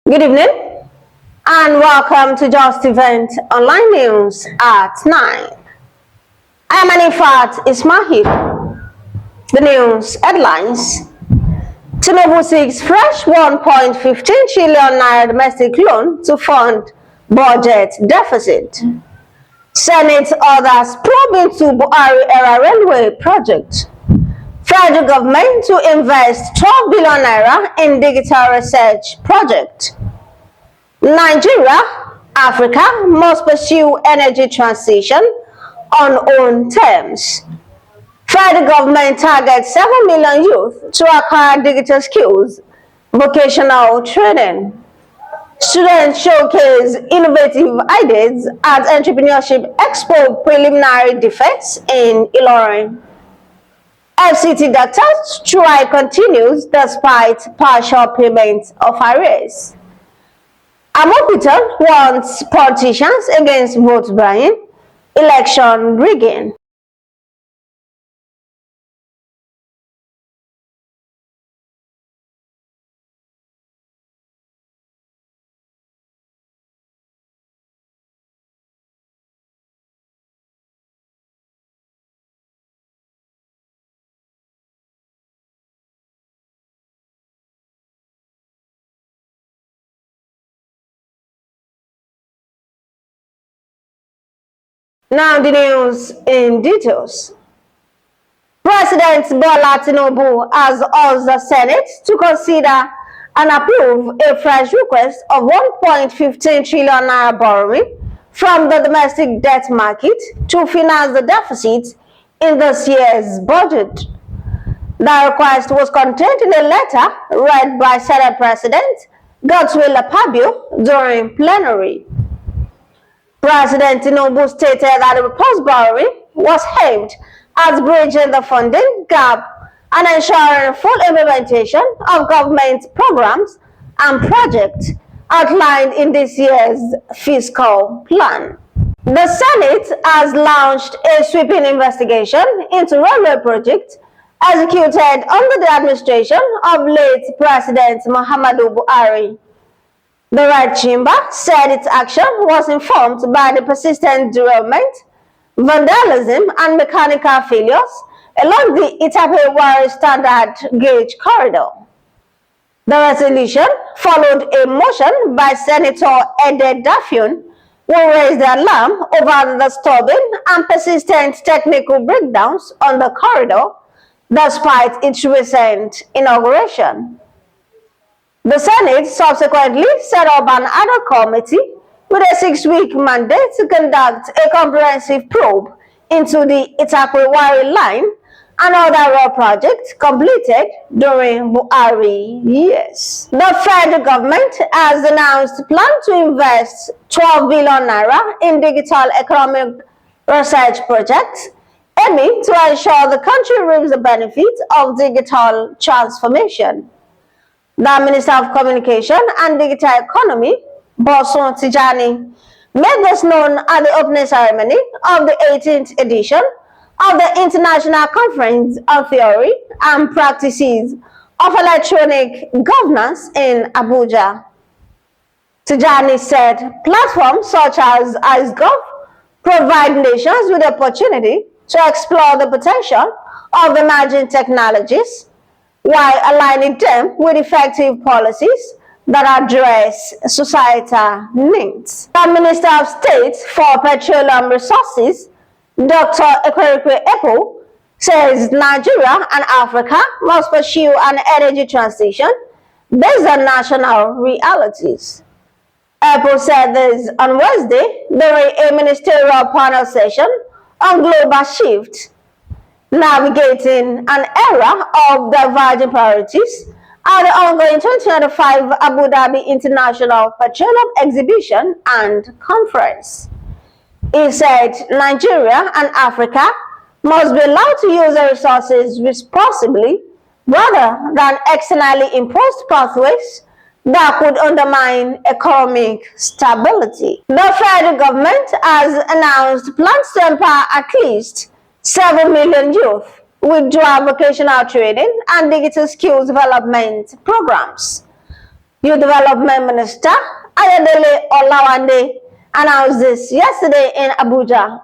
Good evening and welcome to Justeventoneline News at 9. I am Anifat Ismail. The news headlines. Tinubu seeks fresh 1.15 trillion naira domestic loan to fund budget deficit. Senate orders probe into Buhari-era railway project. Federal government to invest 12 billion naira in digital research project. Nigeria, Africa must pursue energy transition on own terms. Federal government targets 7 million youth to acquire digital skills, vocational training. Students showcase innovative ideas at Entrepreneurship Expo preliminary defense in Ilorin. FCT doctors strike continues despite partial payment of arrears. Amupitan warns politicians against vote buying, election rigging. Now the news in details. President Bola Tinubu has urged the Senate to consider and approve a fresh request of 1.15 trillion naira borrowing from the domestic debt market to finance the deficit in this year's budget. The request was contained in a letter read by Senate President Govt during plenary. President Tinubu stated that the proposed borrowing was aimed at bridging the funding gap and ensuring full implementation of government programs and projects outlined in this year's fiscal plan. The Senate has launched a sweeping investigation into railway projects executed under the administration of late President Muhammadu Buhari. The Red Chamber said its action was informed by the persistent derailment, vandalism, and mechanical failures along the Ilorin standard gauge corridor. The resolution followed a motion by Senator Ede Dafion, who raised the alarm over the disturbing and persistent technical breakdowns on the corridor despite its recent inauguration. The Senate subsequently set up an ad hoc committee with a 6-week mandate to conduct a comprehensive probe into the Ilorin line and other rail projects completed during Buhari years. The federal government has announced plans to invest 12 billion naira in digital economic research projects, aiming to ensure the country reaps the benefits of digital transformation. The Minister of Communication and Digital Economy, Bosun Tijani, made this known at the opening ceremony of the 18th edition of the International Conference on Theory and Practices of Electronic Governance in Abuja. Tijani said platforms such as IceGov provide nations with the opportunity to explore the potential of emerging technologies while aligning them with effective policies that address societal needs. The Minister of State for Petroleum Resources, Dr. Ekwerikwe says Nigeria and Africa must pursue an energy transition based on national realities. Epo said this on Wednesday during a ministerial panel session on global shift, navigating an era of diverging priorities at the ongoing 2025 Abu Dhabi International Petroleum Exhibition and Conference. He said Nigeria and Africa must be allowed to use their resources responsibly rather than externally imposed pathways that could undermine economic stability. The federal government has announced plans to empower at least 7 million youth with dual vocational training and digital skills development programs. Youth Development Minister Ayodele Olawande announced this yesterday in Abuja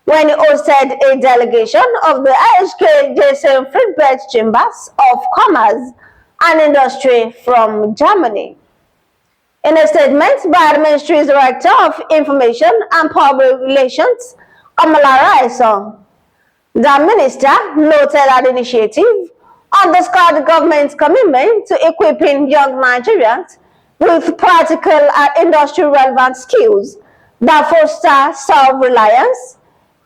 when he hosted a delegation of the IHK Jason Friedberg Chambers of Commerce and Industry from Germany. In a statement by the Ministry's Director of Information and Public Relations, Omolara Esong, the minister noted that the initiative underscored the government's commitment to equipping young Nigerians with practical and industry-relevant skills that foster self-reliance,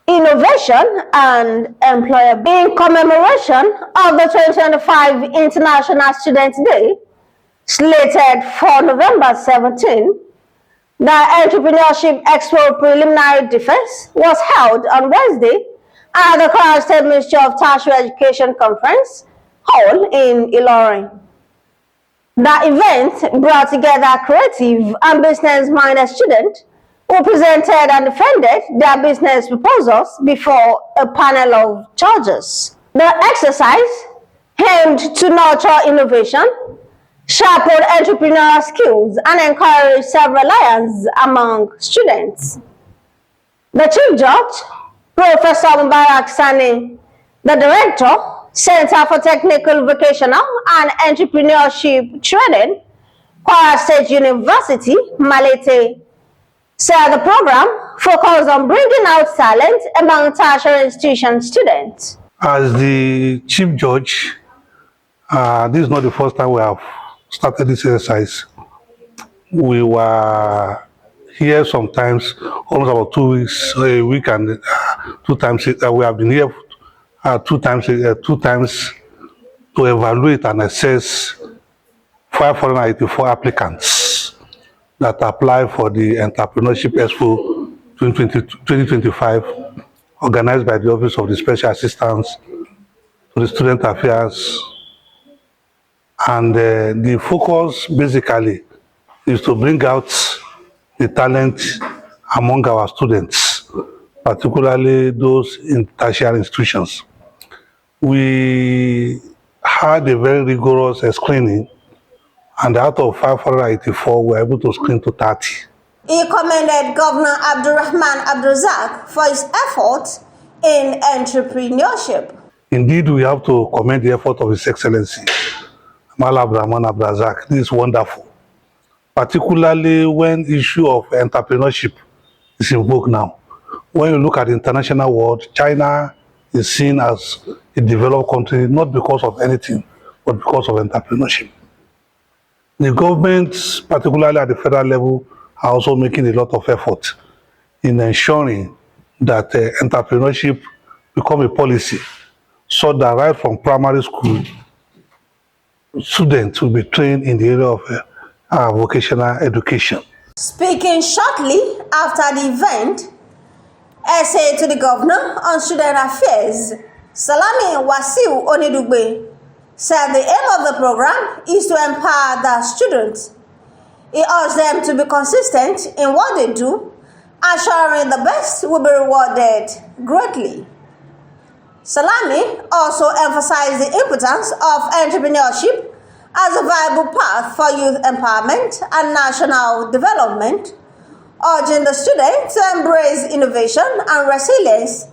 innovation, and employability. In commemoration of the 2025 International Students' Day, slated for November 17, the Entrepreneurship Expo preliminary defense was held on Wednesday at the Kwara State Ministry of Tertiary Education Conference Hall in Ilorin. The event brought together creative and business-minded students who presented and defended their business proposals before a panel of judges. The exercise aimed to nurture innovation, sharpen entrepreneurial skills, and encourage self-reliance among students. The Chief Judge, Professor Mubarak Sani, the Director, Center for Technical, Vocational, and Entrepreneurship Training, Kwara State University, Malete, said the program focused on bringing out talent among tertiary institution students. As the Chief Judge, this is not the first time we have started this exercise. We were here sometimes, almost about 2 weeks, a week, and 2 times. We have been here 2 times to evaluate and assess 584 applicants that apply for the Entrepreneurship Expo 2025, organized by the Office of the Special Assistant to the Student Affairs. And the focus basically is to bring out the talent among our students, particularly those in tertiary institutions. We had a very rigorous screening, and out of 584, we were able to screen to 30. He commended Governor Abdulrahman Abdulrazak for his efforts in entrepreneurship. Indeed, we have to commend the effort of His Excellency, Mala Abdulrahman Abdulrazak. This is wonderful, particularly when the issue of entrepreneurship is in vogue now. When you look at the international world, China is seen as a developed country, not because of anything, but because of entrepreneurship. The governments, particularly at the federal level, are also making a lot of effort in ensuring that entrepreneurship become a policy, so that right from primary school, students will be trained in the area of vocational education. Speaking shortly after the event, essay to the governor on student affairs, Salami Wasiu Onidugbe, said the aim of the program is to empower the students. He urged them to be consistent in what they do, assuring the best will be rewarded greatly. Salami also emphasized the importance of entrepreneurship as a viable path for youth empowerment and national development, urging the students to embrace innovation and resilience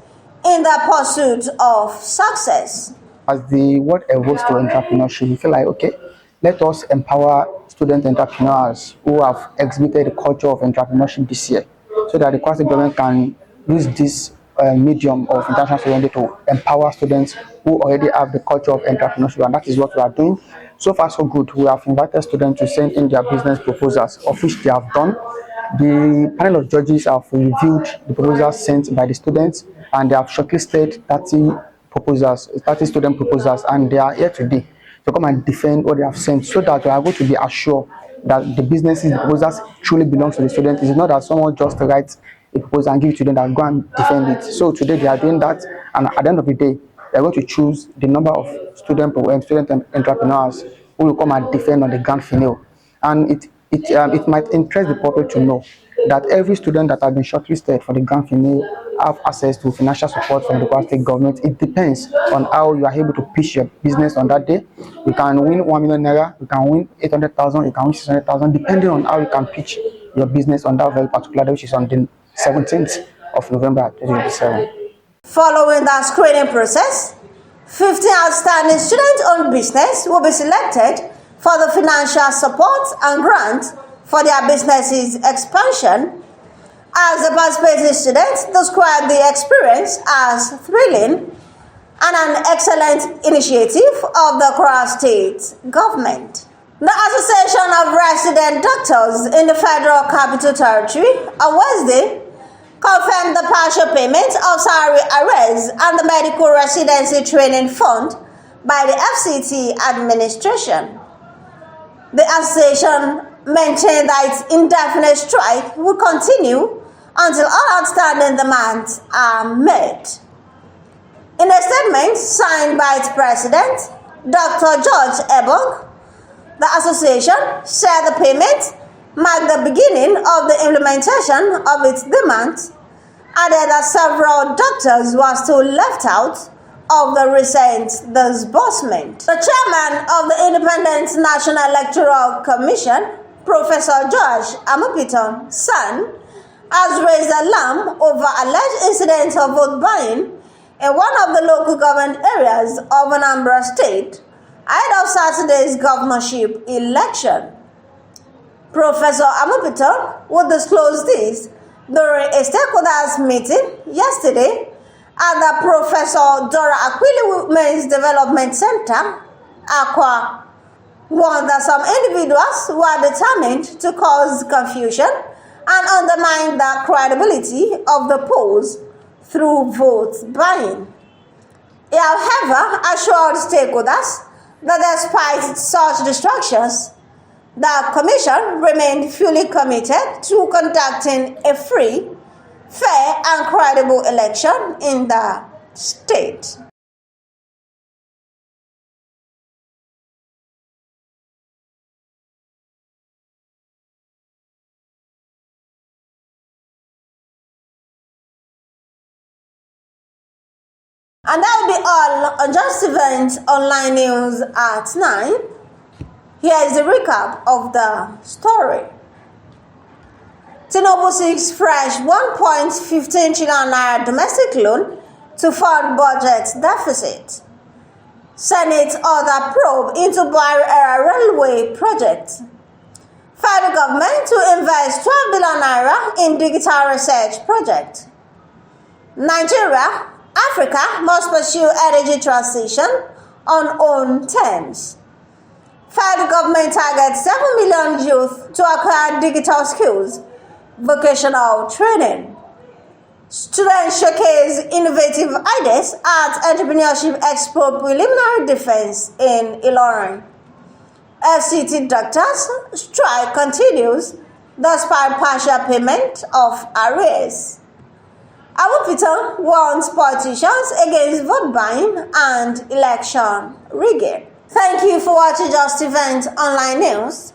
in their pursuit of success. As the word evolves to entrepreneurship, we feel like, okay, let us empower student entrepreneurs who have exhibited the culture of entrepreneurship this year, so that the Kwara State government can use this medium of international student to empower students who already have the culture of entrepreneurship, and that is what we are doing. So far, so good. We have invited students to send in their business proposals, of which they have done. The panel of judges have reviewed the proposals sent by the students, and they have shortlisted 30 student proposals, and they are here today to come and defend what they have sent, so that we are going to be assured that the proposals truly belong to the students. It's not that someone just writes a proposal and give it to them and go and defend it. So today they are doing that, and at the end of the day, they are going to choose the number of student entrepreneurs who will come and defend on the grand finale. And it it might interest the public to know that every student that has been shortlisted for the grant finale have access to financial support from the Kwara State government. It depends on how you are able to pitch your business on that day. You can win 1 million naira, you can win 800,000, you can win 600,000, depending on how you can pitch your business on that very particular day, which is on the 17th of November 2027. Following that screening process, 15 outstanding student-owned business will be selected for the financial support and grant for their business's expansion. As the participating students described the experience as thrilling and an excellent initiative of the Kwara State government. The Association of Resident Doctors in the Federal Capital Territory on Wednesday confirmed the partial payment of salary arrears and the medical residency training fund by the FCT administration. The association maintained that its indefinite strike will continue until all outstanding demands are met. In a statement signed by its president, Dr. George Ebong, the association said the payment marked the beginning of the implementation of its demands, added that several doctors were still left out of the recent disbursement. The chairman of the Independent National Electoral Commission, Professor George Amupitan, son, has raised alarm over alleged incidents of vote buying in one of the local government areas of Anambra State ahead of Saturday's governorship election. Professor Amupitan would disclose this during a stakeholders meeting yesterday at the Professor Dora Aquili Women's Development Center, Aqua, warned that some individuals were determined to cause confusion and undermine the credibility of the polls through vote buying. He, however, assured stakeholders that despite such distractions, the Commission remained fully committed to conducting a free, fair and credible election in the state. And that will be all on Justeventoneline News at 9. Here is the recap of the story. Tinubu seeks fresh 1.15 trillion naira domestic loan to fund budget deficit. Senate order probe into Buhari-era railway project. Federal government to invest 12 billion naira in digital research project. Nigeria, Africa must pursue energy transition on own terms. Federal government targets 7 million youth to acquire digital skills, vocational training. Students showcase innovative ideas at Entrepreneurship Expo preliminary defense in Ilorin. FCT doctors strike continues despite partial payment of arrears. Amupitan warns politicians against vote buying and election rigging. Thank you for watching Justeventoneline News.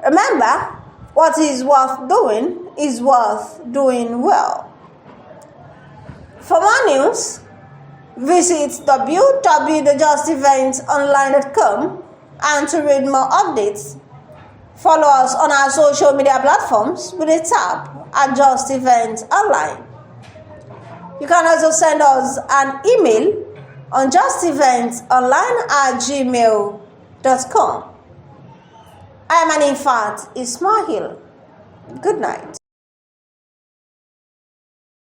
Remember, what is worth doing is worth doing well. For more news, visit www.justeventoneline.com and to read more updates, follow us on our social media platforms with a tap at Justeventoneline. You can also send us an email on justeventoneline@gmail.com. I am an infant Ismail. Good night.